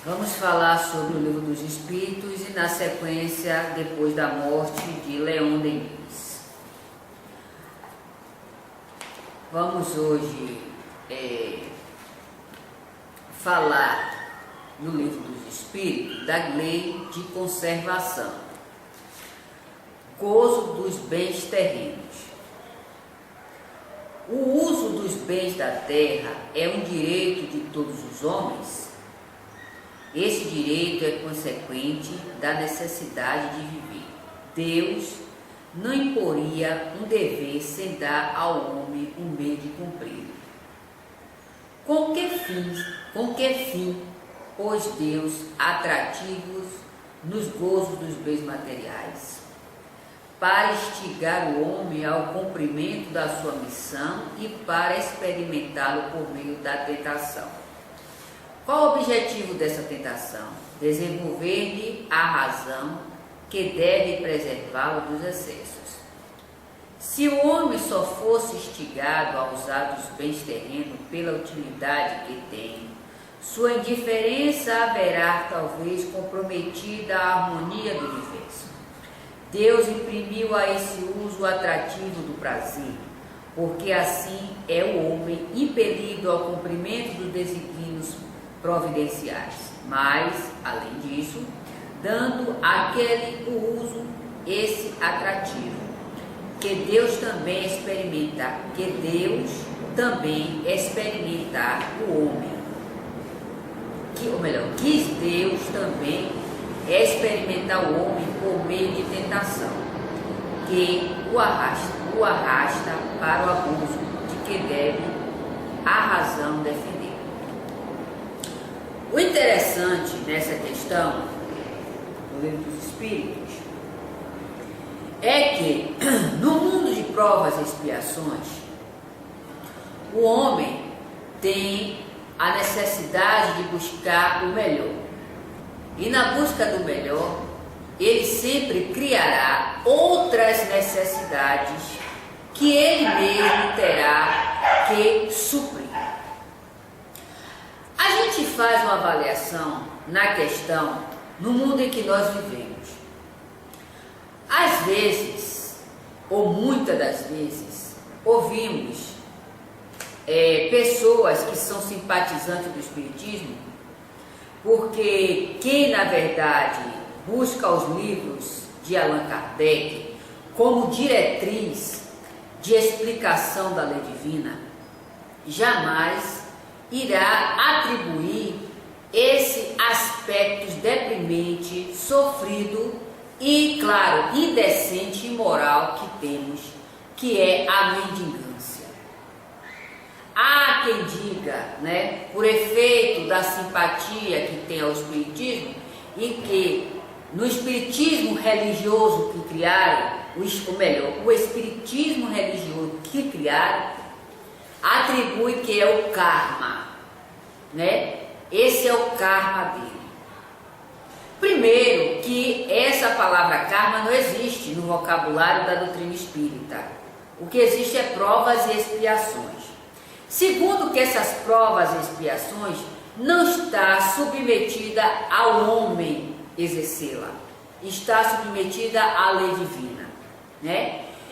Vamos falar sobre o Livro dos Espíritos e, na sequência, depois da morte de Leon Denis. Vamos hoje falar no Livro dos Espíritos da lei de conservação, gozo dos bens terrenos. O uso dos bens da terra é um direito de todos os homens. Esse direito é consequente da necessidade de viver. Deus não imporia um dever sem dar ao homem um meio de cumprir. Com que fim pôs Deus atrativos nos gozos dos bens materiais? Para instigar o homem ao cumprimento da sua missão e para experimentá-lo por meio da tentação. Qual o objetivo dessa tentação? Desenvolver-lhe a razão que deve preservá-lo dos excessos. Se o homem só fosse instigado a usar dos bens terrenos pela utilidade que tem, sua indiferença haverá talvez comprometida a harmonia do universo. Deus imprimiu a esse uso o atrativo do prazer, porque assim é o homem impelido ao cumprimento dos desígnios providenciais, mas, além disso, dando àquele o uso esse atrativo, que Deus também experimentar o homem, quis Deus também experimentar o homem por meio de tentação, que o arrasta para o abuso de que deve a razão defender. O interessante nessa questão do Livro dos Espíritos é que no mundo de provas e expiações, o homem tem a necessidade de buscar o melhor. E na busca do melhor, ele sempre criará outras necessidades que ele mesmo terá que suprir. A gente faz uma avaliação na questão no mundo em que nós vivemos. Às vezes, ou muitas das vezes, ouvimos pessoas que são simpatizantes do Espiritismo, porque quem na verdade busca os livros de Allan Kardec como diretriz de explicação da lei divina, jamais irá atribuir esse aspecto deprimente, sofrido e, claro, indecente e imoral que temos, que é a mendigância. Há quem diga, por efeito da simpatia que tem ao Espiritismo, e que no Espiritismo religioso que criaram, o Espiritismo religioso que criaram, atribui que é o karma, Esse é o karma dele. Primeiro, que essa palavra karma não existe no vocabulário da doutrina espírita. O que existe é provas e expiações. Segundo, que essas provas e expiações não está submetida ao homem exercê-la, está submetida à lei divina,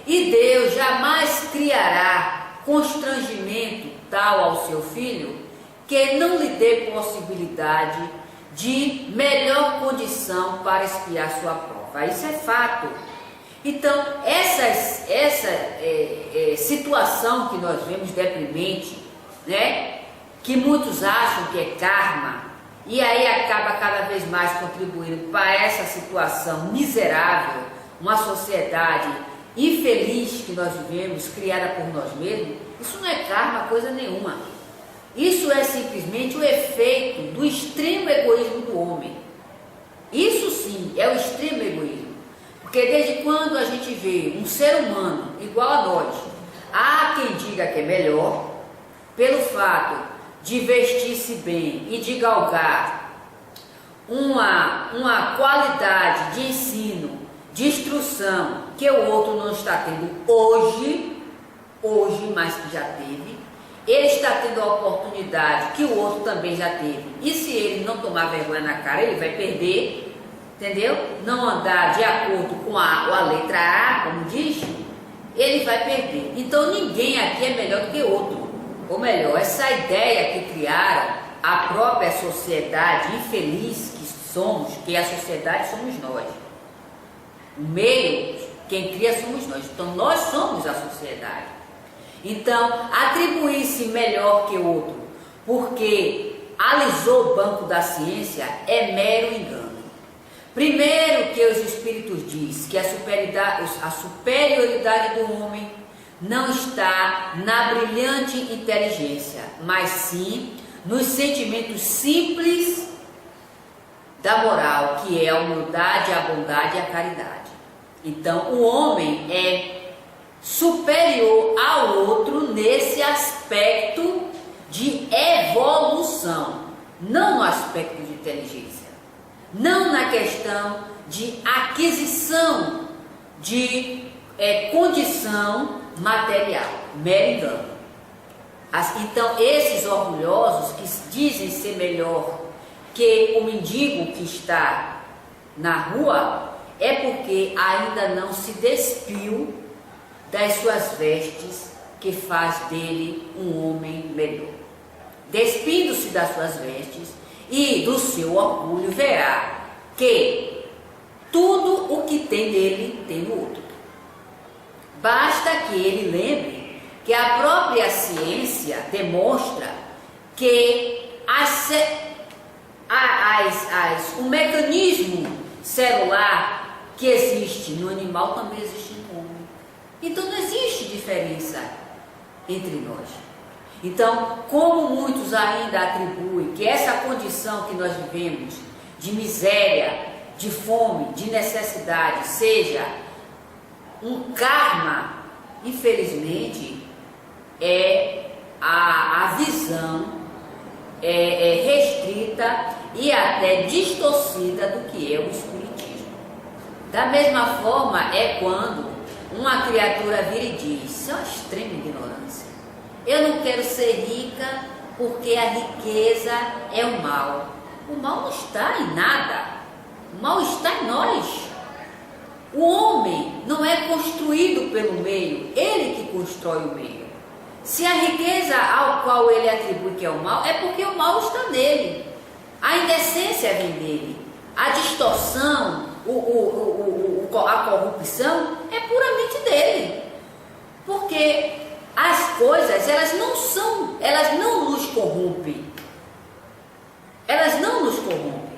E Deus jamais criará constrangimento tal ao seu filho que não lhe dê possibilidade de melhor condição para expiar sua prova. Isso é fato. Então, essa situação que nós vemos deprimente, que muitos acham que é karma, e aí acaba cada vez mais contribuindo para essa situação miserável, uma sociedade infeliz que nós vivemos, criada por nós mesmos. Isso não é karma, coisa nenhuma. Isso é simplesmente o efeito do extremo egoísmo do homem. Isso sim é o extremo egoísmo. Porque desde quando a gente vê um ser humano igual a nós, há quem diga que é melhor, pelo fato de vestir-se bem e de galgar uma qualidade de ensino, de instrução que o outro não está tendo hoje, mas que já teve, ele está tendo a oportunidade que o outro também já teve. E se ele não tomar vergonha na cara, ele vai perder, entendeu? Não andar de acordo com a letra A, como diz, ele vai perder. Então ninguém aqui é melhor do que outro. Ou melhor, essa ideia que criaram a própria sociedade infeliz que somos, que a sociedade somos nós. O meio, quem cria somos nós. Então nós somos a sociedade. Então, atribuir-se melhor que o outro, porque alisou o banco da ciência, é mero engano. Primeiro que os Espíritos diz que a superioridade do homem não está na brilhante inteligência, mas sim nos sentimentos simples da moral, que é a humildade, a bondade e a caridade. Então, o homem é superior ao outro nesse aspecto de evolução, não no aspecto de inteligência, não na questão de aquisição de condição material, mero engano. Então, esses orgulhosos que dizem ser melhor que o mendigo que está na rua, é porque ainda não se despiu das suas vestes, que faz dele um homem melhor. Despindo-se das suas vestes e do seu orgulho, verá que tudo o que tem nele tem no outro. Basta que ele lembre que a própria ciência demonstra que o mecanismo celular que existe no animal também existe no homem. Então não existe diferença entre nós. Então, como muitos ainda atribuem que essa condição que nós vivemos de miséria, de fome, de necessidade, seja um karma, infelizmente, a visão restrita e até distorcida do que é o Espiritismo. Da mesma forma é quando uma criatura vira e diz: isso é uma extrema ignorância. Eu não quero ser rica porque a riqueza é o mal. O mal não está em nada. O mal está em nós. O homem não é construído pelo meio, ele que constrói o meio. Se a riqueza ao qual ele atribui que é o mal, é porque o mal está nele. A indecência vem dele. A distorção, a corrupção é puramente dele. Porque as coisas, elas não nos corrompem. Elas não nos corrompem.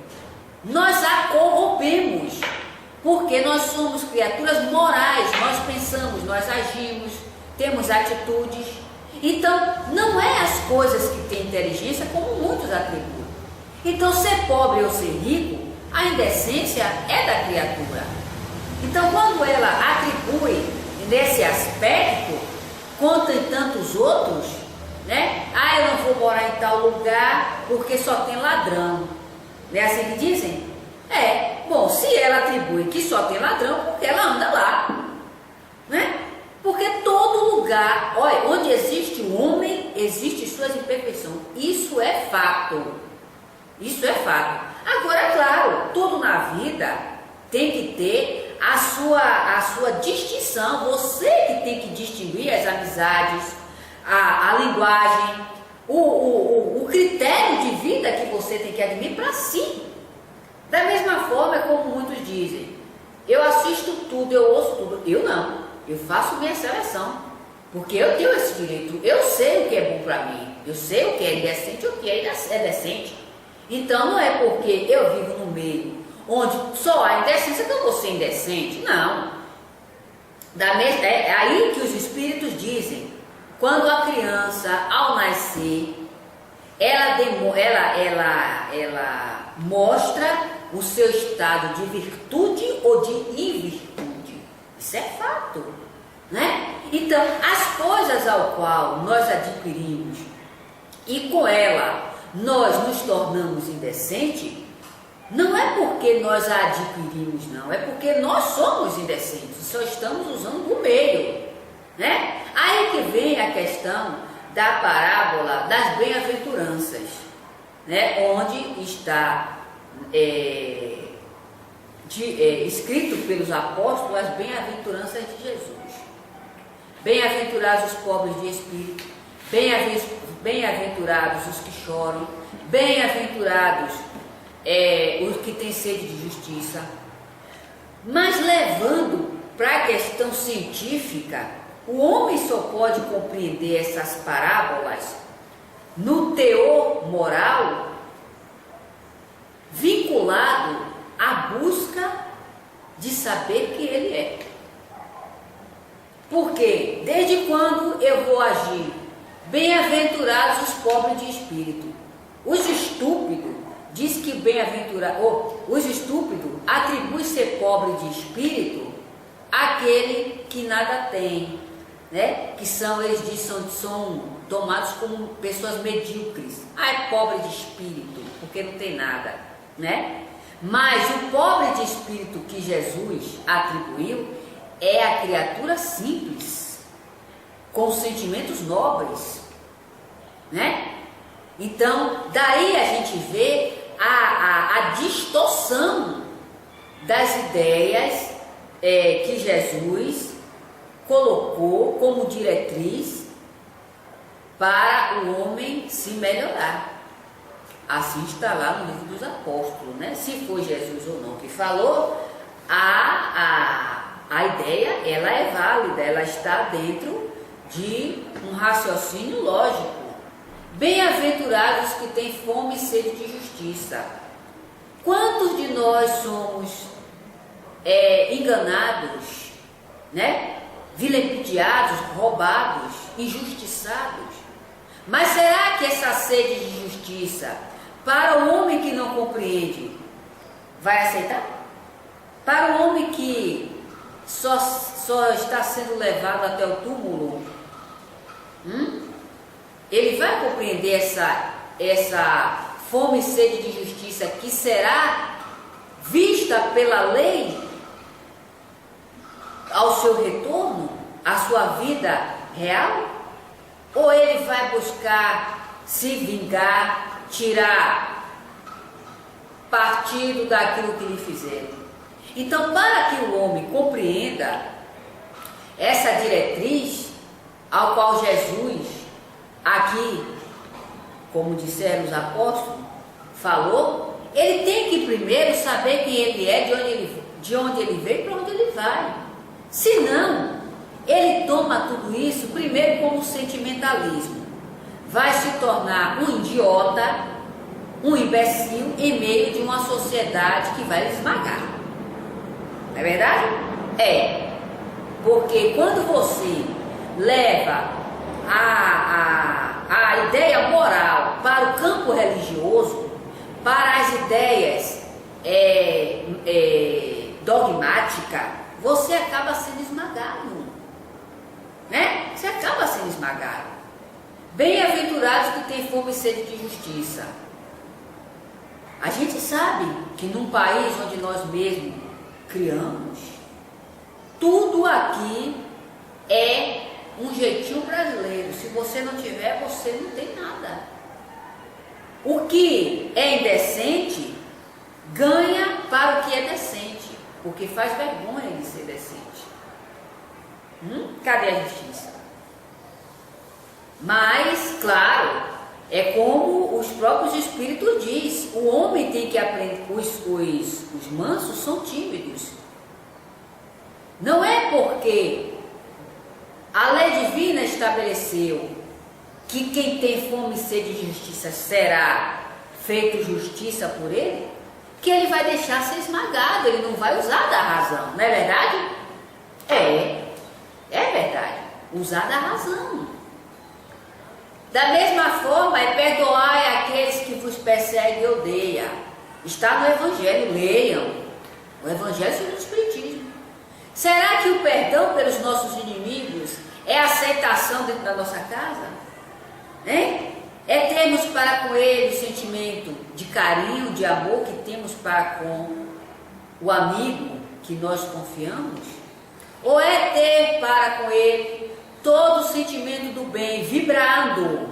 Nós a corrompemos. Porque nós somos criaturas morais, nós pensamos, nós agimos, temos atitudes. Então, não é as coisas que têm inteligência como muitos atribuem. Então, ser pobre ou ser rico, a indecência é da criatura. Então, quando ela atribui nesse aspecto, conta em tantos outros, né? Ah, eu não vou morar em tal lugar porque só tem ladrão. Não é assim que dizem? Bom, se ela atribui que só tem ladrão, porque ela anda lá, né? Porque todo lugar, olha, onde existe o homem, existe suas imperfeições. Isso é fato. Isso é fato. Agora, claro, tudo na vida tem que ter a sua distinção. Você que tem que distinguir as amizades, a linguagem, o critério de vida que você tem que admitir para si. Da mesma forma como muitos dizem: eu assisto tudo, eu ouço tudo. Eu não, eu faço minha seleção, porque eu tenho esse direito. Eu sei o que é bom para mim, eu sei o que é indecente e o que é decente. Então não é porque eu vivo no meio onde só há indecência que eu vou ser indecente. Não. É aí que os espíritos dizem: quando a criança, ao nascer, ela mostra o seu estado de virtude ou de invirtude. Isso é fato, né? Então, as coisas ao qual nós adquirimos e com ela nós nos tornamos indecentes, não é porque nós a adquirimos, não, é porque nós somos indecentes, só estamos usando o meio, né? Aí que vem a questão da parábola das bem-aventuranças, né? Onde está escrito pelos apóstolos as bem-aventuranças de Jesus. Bem-aventurados os pobres de espírito, bem-aventurados os que choram, bem-aventurados os que têm sede de justiça. Mas levando para a questão científica, o homem só pode compreender essas parábolas no teor moral vinculado à busca de saber quem ele é. Porque desde quando eu vou agir? Bem-aventurados os pobres de espírito. Os estúpidos diz que os estúpidos atribui ser pobre de espírito àquele que nada tem, né? Que eles dizem, são tomados como pessoas medíocres. É pobre de espírito, porque não tem nada, né? Mas o pobre de espírito que Jesus atribuiu é a criatura simples, com sentimentos nobres, né? Então, daí a gente vê a distorção das ideias que Jesus colocou como diretriz para o homem se melhorar. Assim está lá no livro dos apóstolos, né? Se foi Jesus ou não que falou, a ideia ela é válida, ela está dentro de um raciocínio lógico. Bem-aventurados que têm fome e sede de justiça. Quantos de nós somos enganados, né? Vilipendiados, roubados, injustiçados? Mas será que essa sede de justiça, para o homem que não compreende, vai aceitar? Para o homem que só está sendo levado até o túmulo, ele vai compreender essa fome e sede de justiça que será vista pela lei ao seu retorno, à sua vida real? Ou ele vai buscar se vingar, tirar partido daquilo que lhe fizeram? Então, para que o homem compreenda essa diretriz ao qual Jesus, aqui, como disseram os apóstolos, falou, ele tem que primeiro saber quem ele é, de onde ele veio e para onde ele vai. Senão, ele toma tudo isso primeiro como sentimentalismo. Vai se tornar um idiota, um imbecil em meio de uma sociedade que vai esmagar. Não é verdade? É. Porque quando você leva a ideia moral para o campo religioso, para as ideias dogmáticas, você acaba sendo esmagado. Né? Você acaba sendo esmagado. Bem-aventurados que têm fome e sede de justiça. A gente sabe que num país onde nós mesmos criamos, tudo aqui é um jeitinho brasileiro. Se você não tiver, você não tem nada. O que é indecente ganha para o que é decente, porque faz vergonha de ser decente. Cadê a justiça? Mas, claro, é como os próprios espíritos dizem, o homem tem que aprender, os mansos são tímidos. Não é porque a lei divina estabeleceu que quem tem fome e sede de justiça será feito justiça por ele, que ele vai deixar ser esmagado, ele não vai usar da razão, não é verdade? É verdade, usar da razão. Da mesma forma, perdoai aqueles que vos perseguem e odeiam. Está no Evangelho, leiam. O Evangelho segundo o Espiritismo. Será que o perdão pelos nossos inimigos é aceitação dentro da nossa casa? É termos para com ele o sentimento de carinho, de amor que temos para com o amigo que nós confiamos? Ou é ter para com ele todo o sentimento do bem, vibrando amor,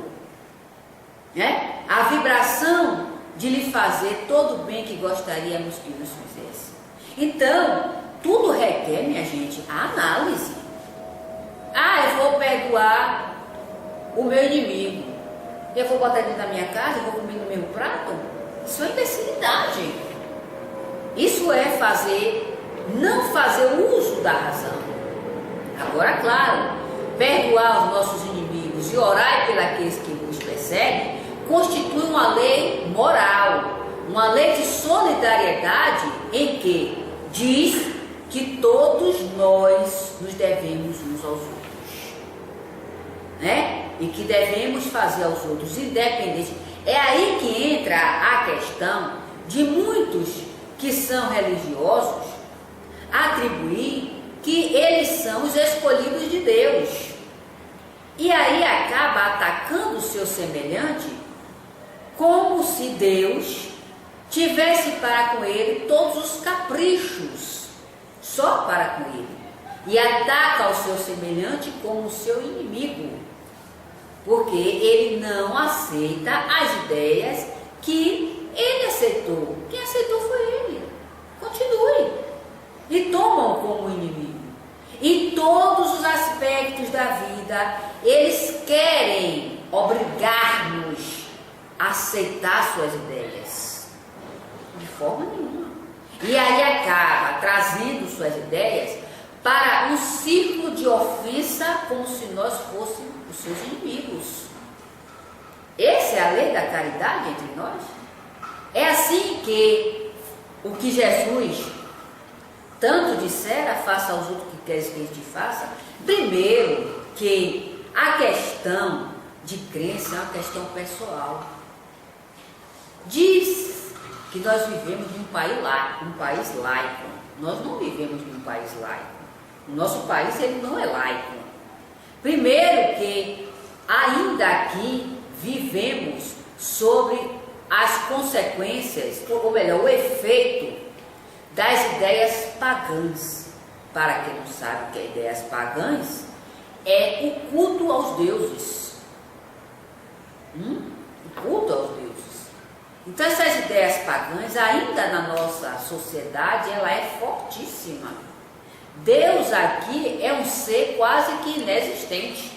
né? A vibração de lhe fazer todo o bem que gostaríamos que nos fizesse. Então, tudo requer, minha gente, a análise. Eu vou perdoar o meu inimigo. Eu vou botar dentro da minha casa, eu vou comer no mesmo prato? Isso é imbecilidade. Isso é não fazer uso da razão. Agora, claro, perdoar os nossos inimigos e orar pelos que nos perseguem constitui uma lei moral, uma lei de solidariedade em que diz que todos nós nos devemos uns aos outros, né? E que devemos fazer aos outros independente. É aí que entra a questão de muitos que são religiosos atribuir que eles são os escolhidos de Deus. E aí acaba atacando o seu semelhante como se Deus tivesse para com ele todos os caprichos, só para com ele. E ataca o seu semelhante como o seu inimigo, porque ele não aceita as ideias que ele aceitou. Quem aceitou foi ele. Continue. E tomam como inimigo. Em todos os aspectos da vida, eles querem obrigar-nos a aceitar suas ideias. De forma nenhuma. E aí acaba trazendo suas ideias para um círculo de ofensa, como se nós fôssemos os seus inimigos. Essa é a lei da caridade entre nós. É assim que o que Jesus tanto dissera, faça aos outros o que queres que eles te façam. Primeiro, que a questão de crença é uma questão pessoal. Diz que nós vivemos em um país laico. Nós não vivemos em um país laico. O nosso país ele não é laico. Primeiro que ainda aqui vivemos sobre as consequências, ou melhor, o efeito das ideias pagãs. Para quem não sabe o que é ideias pagãs, é o culto aos deuses. O culto aos deuses. Então essas ideias pagãs, ainda na nossa sociedade, ela é fortíssima. Deus aqui é um ser quase que inexistente.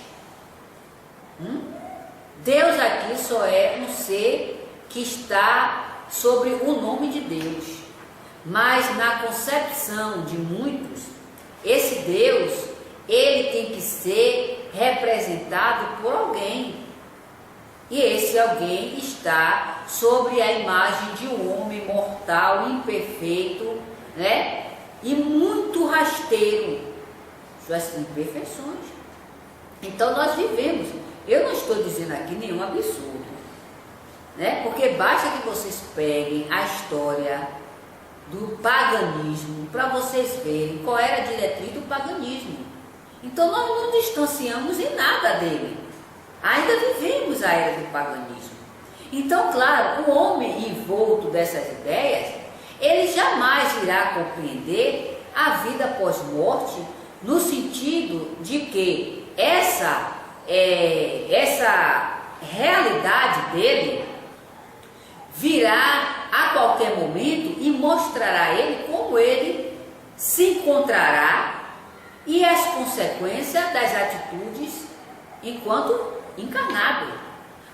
Deus aqui só é um ser que está sobre o nome de Deus. Mas na concepção de muitos, esse Deus, ele tem que ser representado por alguém. E esse alguém está sobre a imagem de um homem mortal, imperfeito, né? E muito rasteiro, suas imperfeições. Então nós vivemos, eu não estou dizendo aqui nenhum absurdo, né? Porque basta que vocês peguem a história do paganismo para vocês verem qual era a diretriz do paganismo. Então nós não distanciamos em nada dele. Ainda vivemos a era do paganismo. Então, claro, o homem envolto dessas ideias, ele jamais irá compreender a vida pós-morte no sentido de que essa realidade dele virá a qualquer momento e mostrará a ele como ele se encontrará e as consequências das atitudes enquanto encarnado.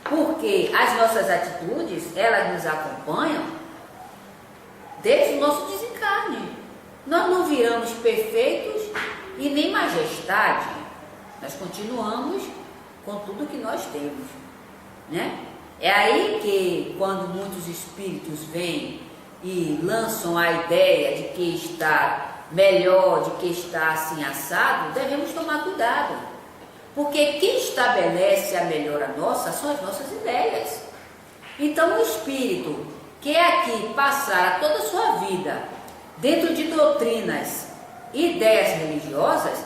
Porque as nossas atitudes, elas nos acompanham desde o nosso desencarne. Nós não viramos perfeitos e nem majestade. Nós continuamos com tudo que nós temos, né? É aí que, quando muitos espíritos vêm e lançam a ideia de que está melhor, de que está assim assado, devemos tomar cuidado. Porque quem estabelece a melhora nossa são as nossas ideias. Então o espírito quer aqui passar toda a sua vida dentro de doutrinas e ideias religiosas,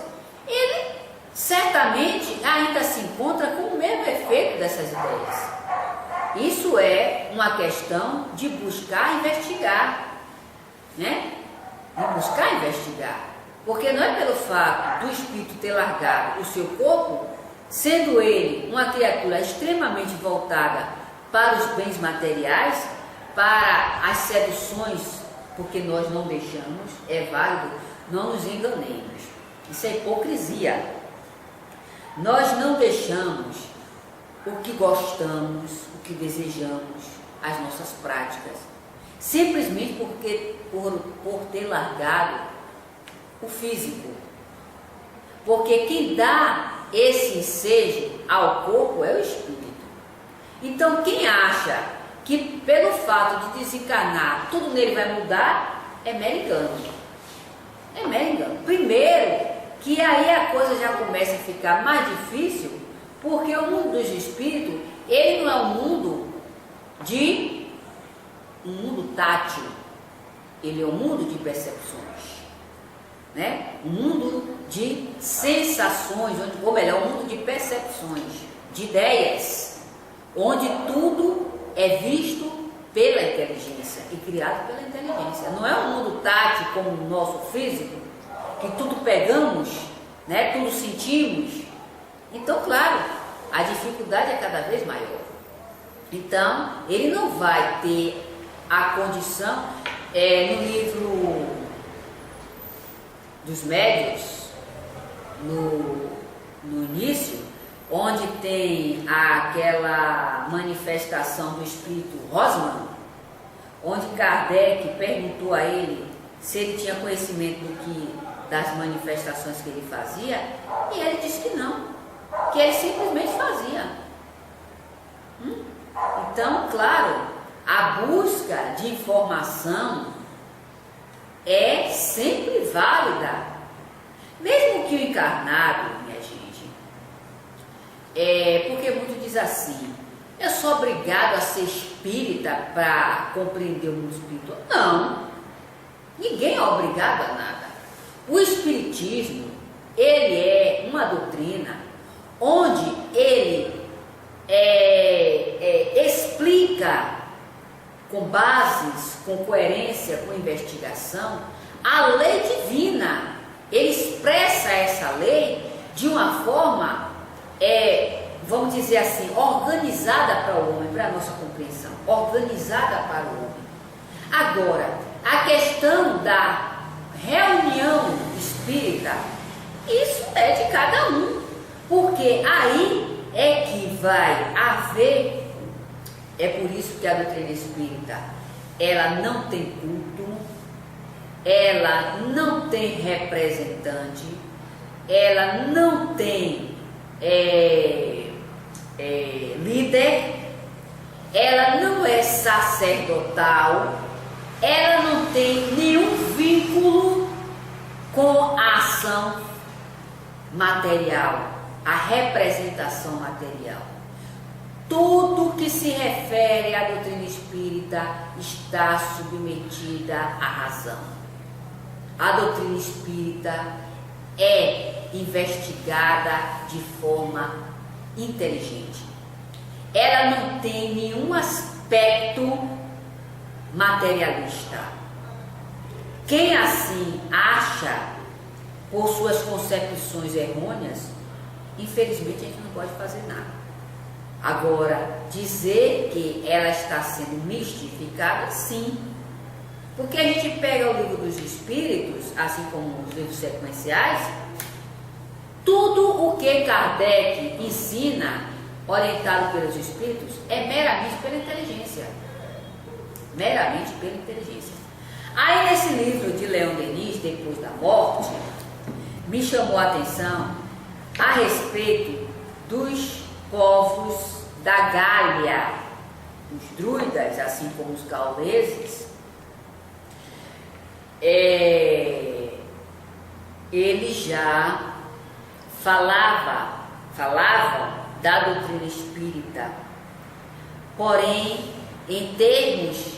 ele certamente ainda se encontra com o mesmo efeito dessas ideias. Isso é uma questão de buscar investigar, né? De buscar investigar. Porque não é pelo fato do espírito ter largado o seu corpo sendo ele uma criatura extremamente voltada para os bens materiais, para as seduções, porque nós não deixamos, é válido, não nos enganemos, isso é hipocrisia. Nós não deixamos o que gostamos, o que desejamos, as nossas práticas, simplesmente por ter largado o físico. Porque quem dá esse ensejo ao corpo é o espírito. Então quem acha que pelo fato de desencarnar tudo nele vai mudar, é mero engano. É mero engano. Primeiro, que aí a coisa já começa a ficar mais difícil, porque o mundo dos espíritos, ele não é um mundo tátil, ele é um mundo de percepções, né? Um mundo de sensações, ou melhor, um mundo de percepções, de ideias, onde tudo é visto pela inteligência e criado pela inteligência. Não é um mundo tátil como o nosso físico, que tudo pegamos, né? Tudo sentimos. Então, claro, a dificuldade é cada vez maior. Então, ele não vai ter a condição, no livro dos médiuns, no início, onde tem aquela manifestação do espírito Rosman, onde Kardec perguntou a ele se ele tinha conhecimento das manifestações que ele fazia, e ele disse que não, que ele simplesmente fazia. Então, claro, a busca de informação é sempre válida, mesmo que o encarnado, minha gente, porque muito diz assim, eu sou obrigado a ser espírita para compreender o mundo espiritual. Não, ninguém é obrigado a nada. O espiritismo, ele é uma doutrina onde ele explica com bases, com coerência, com investigação, a lei divina. Ele expressa essa lei de uma forma, vamos dizer assim, organizada para o homem, para a nossa compreensão, organizada para o homem. Agora, a questão da reunião espírita, isso é de cada um, porque aí é que vai haver. É por isso que a doutrina espírita, ela não tem culto, ela não tem representante, ela não tem líder, ela não é sacerdotal, ela não tem nenhum vínculo com a ação material, a representação material. Tudo que se refere à doutrina espírita está submetida à razão. A doutrina espírita é investigada de forma inteligente. Ela não tem nenhum aspecto materialista. Quem assim acha, por suas concepções errôneas, infelizmente a gente não pode fazer nada. Agora, dizer que ela está sendo mistificada, sim. Porque a gente pega o livro dos Espíritos, assim como os livros sequenciais, tudo o que Kardec ensina, orientado pelos Espíritos, é meramente pela inteligência. Meramente pela inteligência. Aí nesse livro de Leon Denis, Depois da Morte, me chamou a atenção a respeito dos povos da Gália, os druidas, assim como os gauleses. Ele já falava da doutrina espírita, porém em termos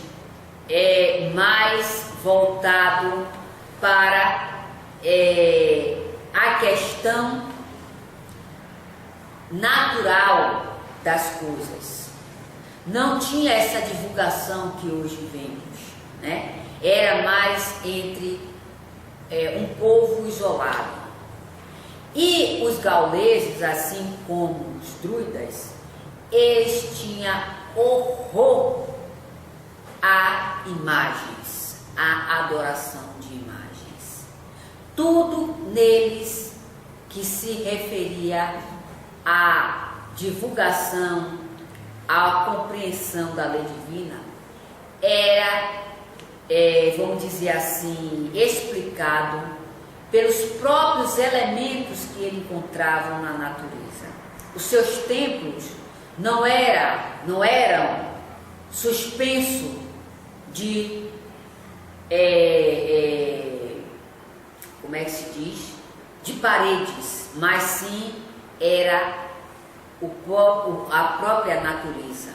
mais voltado para a questão natural das coisas. Não tinha essa divulgação que hoje vemos, né? Era mais entre um povo isolado. E os gauleses, assim como os druidas, eles tinham horror a imagens, a adoração de imagens. Tudo neles que se referia à divulgação, à compreensão da lei divina, era, vamos dizer assim, explicado pelos próprios elementos que ele encontrava na natureza. Os seus templos não eram suspensos de, como é que se diz? De paredes, mas sim era a própria natureza,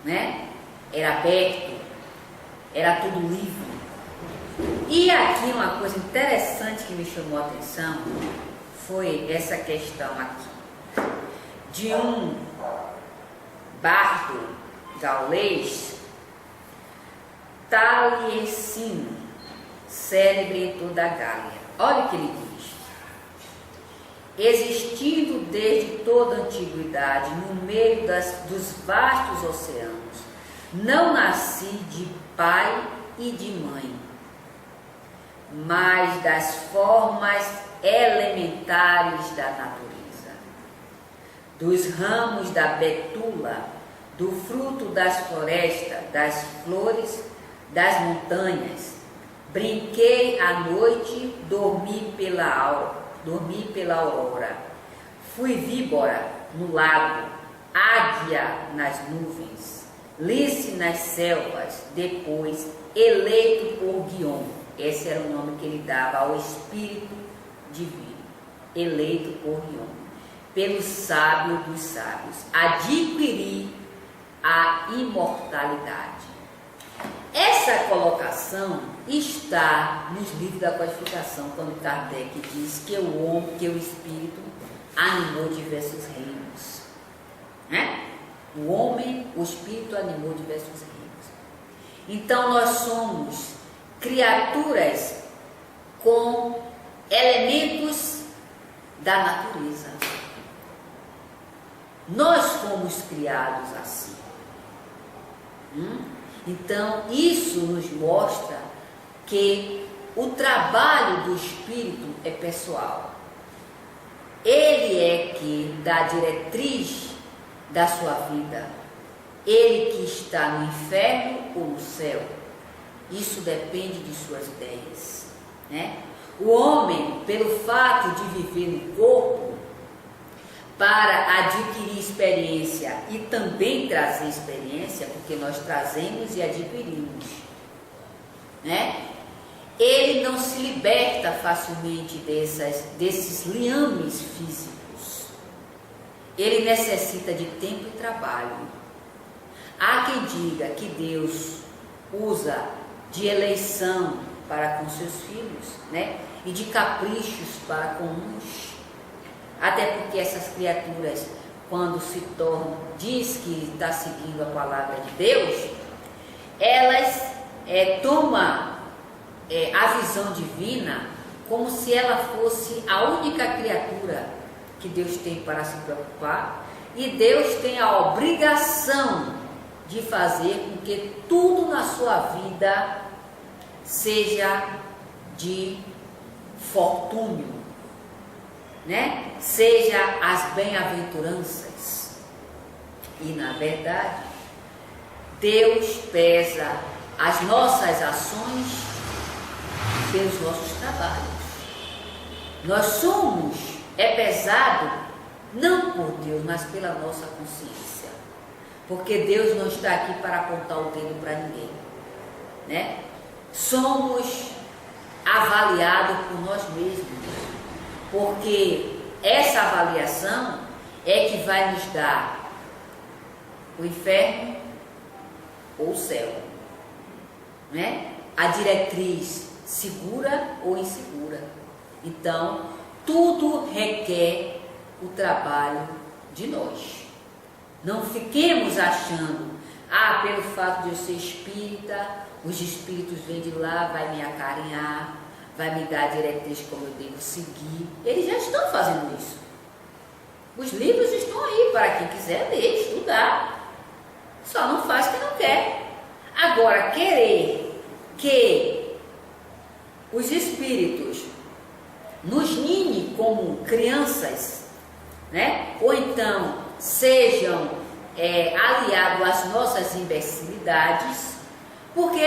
né? Era aberto, era tudo livre. E aqui uma coisa interessante que me chamou a atenção foi essa questão aqui de um bardo gaulês, Taliesin, célebre em toda a Gália. Olha o que ele diz: existindo desde toda a antiguidade no meio dos vastos oceanos, não nasci de pai e de mãe, mas das formas elementares da natureza, dos ramos da betula, do fruto das florestas, das flores, das montanhas. Brinquei à noite, dormi pela aurora. Fui víbora no lago, águia nas nuvens, lince nas selvas, depois eleito por Guion. Esse era o nome que ele dava ao Espírito Divino, eleito por Guion, pelo sábio dos sábios, adquiri a imortalidade. Essa colocação está nos livros da codificação, quando Kardec diz que o Espírito animou diversos reinos, né? O Espírito animou diversos reinos. Então nós somos criaturas com elementos da natureza. Nós fomos criados assim. Então isso nos mostra que o trabalho do Espírito é pessoal. Ele é que dá a diretriz da sua vida. Ele que está no inferno ou no céu. Isso depende de suas ideias, né? O homem, pelo fato de viver no corpo, para adquirir experiência e também trazer experiência, porque nós trazemos e adquirimos, né? Ele não se liberta facilmente desses liames físicos. Ele necessita de tempo e trabalho. Há quem diga que Deus usa de eleição para com seus filhos, né? E de caprichos para com uns. Até porque essas criaturas, quando se tornam, diz que está seguindo a palavra de Deus, elas tomam a visão divina como se ela fosse a única criatura que Deus tem para se preocupar, e Deus tem a obrigação de fazer com que tudo na sua vida seja de fortúnio, né? Seja as bem-aventuranças. E na verdade, Deus pesa as nossas ações pelos nossos trabalhos. Nós somos pesado não por Deus, mas pela nossa consciência. Porque Deus não está aqui para apontar o dedo para ninguém, né? Somos avaliados por nós mesmos, porque essa avaliação é que vai nos dar o inferno ou o céu, né? A diretriz segura ou insegura. Então, tudo requer o trabalho de nós. Não fiquemos achando, pelo fato de eu ser espírita, os espíritos vêm de lá, vai me acarinhar, vai me dar a diretriz como eu devo seguir. Eles já estão fazendo isso. Os livros estão aí para quem quiser ler, estudar. Só não faz quem não quer. Agora, querer que os espíritos nos ninem como crianças, né? Ou então sejam aliados às nossas imbecilidades, porque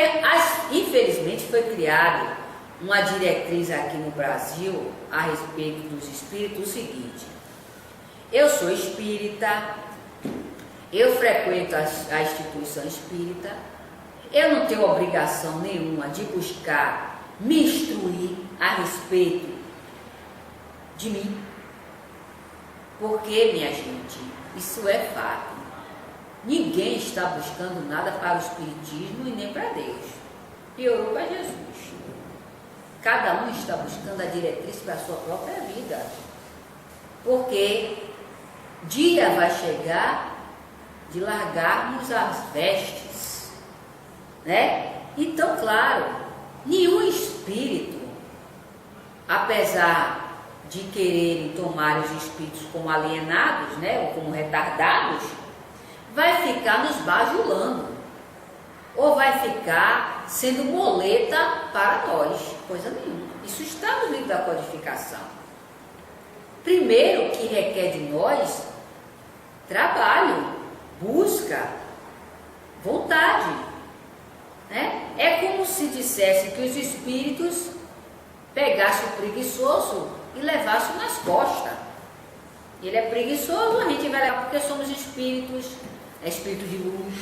infelizmente foi criado uma diretriz aqui no Brasil a respeito dos espíritos, o seguinte: eu sou espírita, eu frequento a instituição espírita, eu não tenho obrigação nenhuma de buscar me instruir a respeito de mim, porque, minha gente, isso é fato. Ninguém está buscando nada para o Espiritismo e nem para Deus. Piorou para Jesus. Cada um está buscando a diretriz para a sua própria vida. Porque dia vai chegar de largarmos as vestes, né? Então, claro, nenhum espírito, apesar de quererem tomar os espíritos como alienados, né, ou como retardados, vai ficar nos bajulando, ou vai ficar sendo muleta para nós, coisa nenhuma. Isso está no livro da codificação. Primeiro, que requer de nós trabalho, busca, vontade, né? É como se dissesse que os espíritos pegassem o preguiçoso e levassem nas costas. Ele é preguiçoso, a gente vai levar porque somos espíritos, é espírito de luz,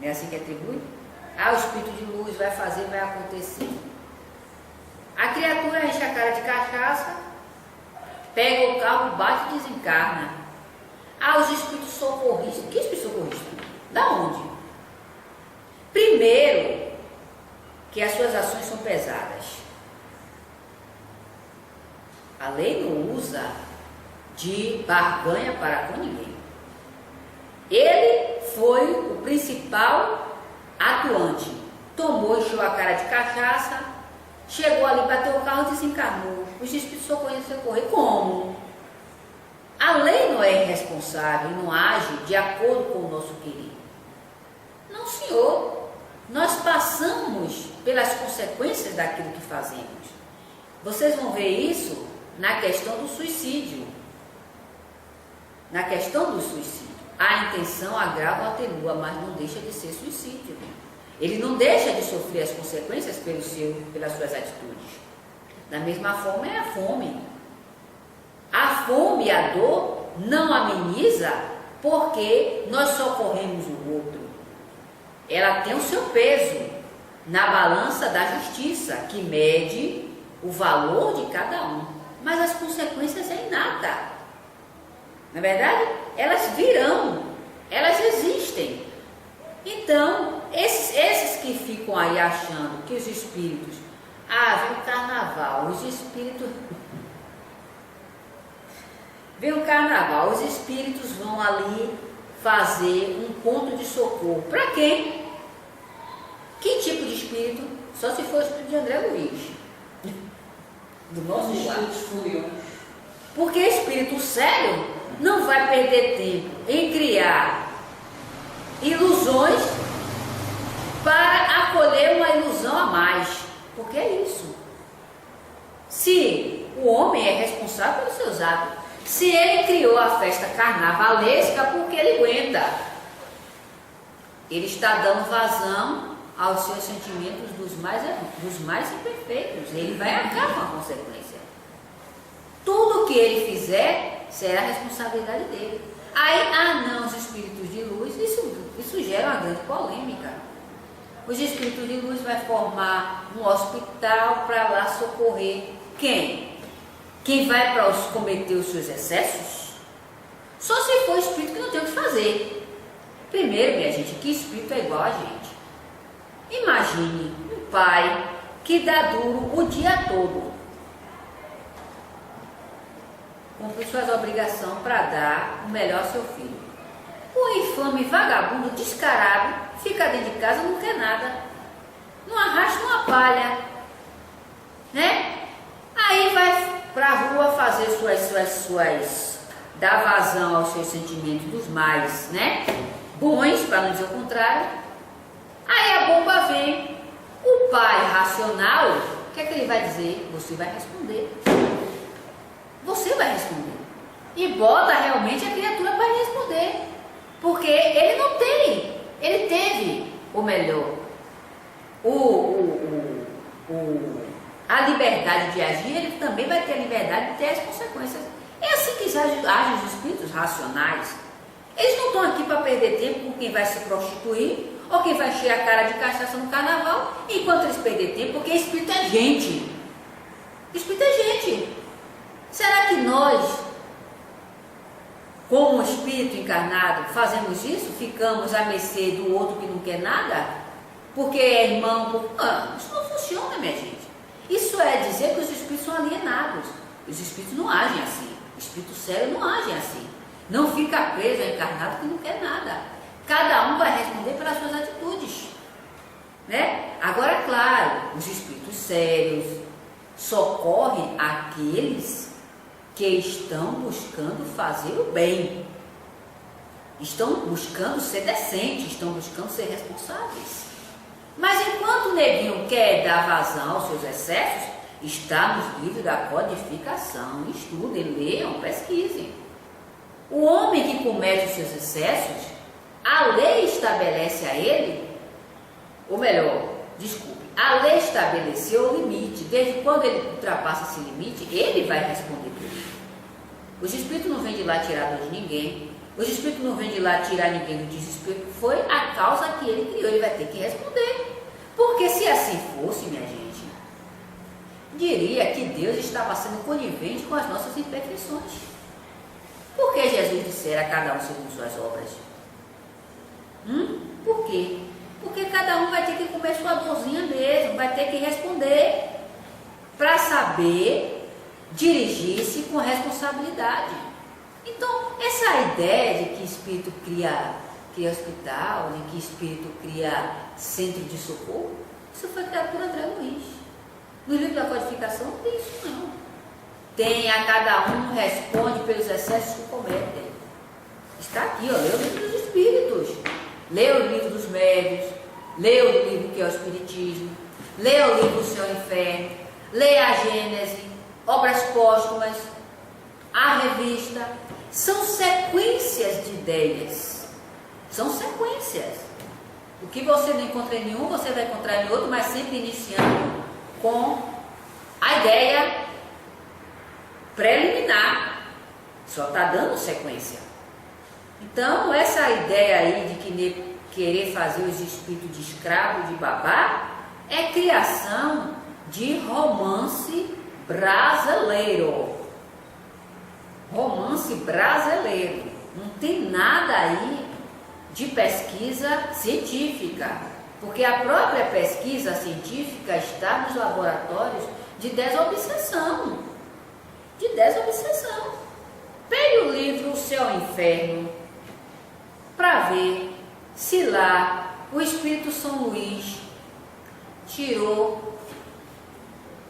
não é assim que atribui? O espírito de luz vai fazer, vai acontecer. A criatura enche a cara de cachaça, pega o carro, bate e desencarna. Os espíritos socorristas. Que espírito socorrista? Da onde? Primeiro, que as suas ações são pesadas. A lei não usa de barganha para com ninguém. Ele foi o principal atuante. Tomou, encheu a cara de cachaça, chegou ali, bateu o carro e desencarnou. Os espíritos socorristas socorrer como? A lei não é irresponsável e não age de acordo com o nosso querer. Não, senhor. Nós passamos pelas consequências daquilo que fazemos. Vocês vão ver isso na questão do suicídio. Na questão do suicídio. A intenção agrava ou atenua, mas não deixa de ser suicídio. Ele não deixa de sofrer as consequências pelas suas atitudes. Da mesma forma é a fome. A fome e a dor não ameniza porque nós socorremos o outro. Ela tem o seu peso na balança da justiça, que mede o valor de cada um. Mas as consequências é inata. Na verdade, elas virão, elas existem. Então, esses que ficam aí achando que os espíritos, vem o carnaval, os espíritos... Vem o carnaval, os espíritos vão ali fazer um ponto de socorro. Para quem? Que tipo de espírito? Só se for o espírito de André Luiz. Do nosso lado. Porque espírito sério não vai perder tempo em criar ilusões para acolher uma ilusão a mais. Porque é isso. Se o homem é responsável pelos seus atos, se ele criou a festa carnavalesca, porque ele aguenta. Ele está dando vazão aos seus sentimentos dos mais imperfeitos. Ele vai arcar com a consequência. Tudo que ele fizer será a responsabilidade dele. Aí, não, os espíritos de luz, isso gera uma grande polêmica. Os espíritos de luz vai formar um hospital para lá socorrer quem? Quem vai para cometer os seus excessos? Só se for espírito que não tem o que fazer. Primeiro, minha gente, que espírito é igual a gente. Imagine um pai que dá duro o dia todo, cumpre suas obrigações para dar o melhor ao seu filho. O infame vagabundo descarado fica dentro de casa, não quer nada, não arrasta uma palha. né? Aí vai para a rua fazer dar vazão aos seus sentimentos dos mais, né? Bons, para não dizer o contrário. Aí a bomba vem. O pai racional, o que é que ele vai dizer? Você vai responder. Você vai responder. E bota realmente a criatura para responder. Porque ele não tem. Ele teve, ou melhor, a liberdade de agir, ele também vai ter a liberdade de ter as consequências. É assim que agem os espíritos racionais. Eles não estão aqui para perder tempo com quem vai se prostituir ou quem vai encher a cara de cachaça no carnaval, enquanto eles perderem tempo, porque espírito é gente. Espírito é gente. Será que nós, como espírito encarnado, fazemos isso? Ficamos à mercê do outro que não quer nada? Porque é irmão? Isso não funciona, minha gente. Isso é dizer que os espíritos são alienados. Os espíritos não agem assim. O espírito sério não age assim. Não fica preso ao encarnado que não quer nada. Cada um vai responder pelas suas atitudes, né? Agora, claro, os espíritos sérios socorrem aqueles que estão buscando fazer o bem, estão buscando ser decentes, estão buscando ser responsáveis. Mas enquanto o neguinho quer dar vazão aos seus excessos, está nos livros da codificação. Estudem, leiam, pesquisem. O homem que comete os seus excessos, a lei estabelece a ele, ou melhor, desculpe, a lei estabeleceu o limite. Desde quando ele ultrapassa esse limite, ele vai responder por ele. Os espíritos não vêm de lá tirar dor de ninguém. Os espíritos não vêm de lá tirar ninguém do desespero. Foi a causa que ele criou. Ele vai ter que responder. Porque se assim fosse, minha gente, diria que Deus estava sendo conivente com as nossas imperfeições. Por que Jesus dissera a cada um segundo suas obras? Por quê? Porque cada um vai ter que comer sua dorzinha mesmo, vai ter que responder para saber dirigir-se com responsabilidade. Então, essa ideia de que espírito cria hospital, de que espírito cria centro de socorro, isso foi criado por André Luiz. No livro da codificação não tem isso não. Tem a cada um responde pelos excessos que cometem. Está aqui, ó, lê o livro dos espíritos, lê o livro dos médios, lê o livro que é o Espiritismo, lê o livro do Céu e Inferno, lê a Gênese, obras póstumas, a revista. São sequências de ideias. São sequências. O que você não encontra em nenhum, você vai encontrar em outro, mas sempre iniciando com a ideia preliminar. Só está dando sequência. Então, essa ideia aí de querer fazer os espíritos de escravo, de babá, é criação de romance brasileiro. Romance brasileiro. Não tem nada aí de pesquisa científica, porque a própria pesquisa científica está nos laboratórios de desobsessão. De desobsessão. Pegue o livro O Céu e o Inferno para ver se lá o Espírito São Luís tirou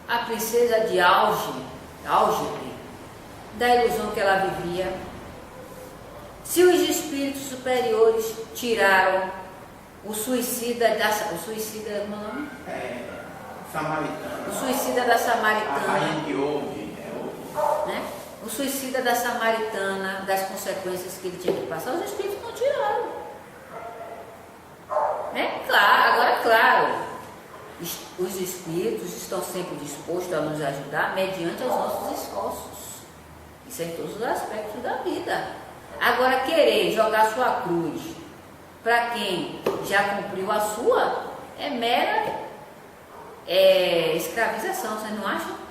a princesa de Álgebe da ilusão que ela vivia. Se os espíritos superiores tiraram o suicida como é o nome? Samaritana. O suicida da Samaritana. A rainha de Ouve, né? O suicida da Samaritana, das consequências que ele tinha que passar, os espíritos não tiraram. Claro, agora claro, os espíritos estão sempre dispostos a nos ajudar mediante os nossos esforços. Isso é em todos os aspectos da vida. Agora, querer jogar sua cruz para quem já cumpriu a sua é mera escravização, vocês não acham?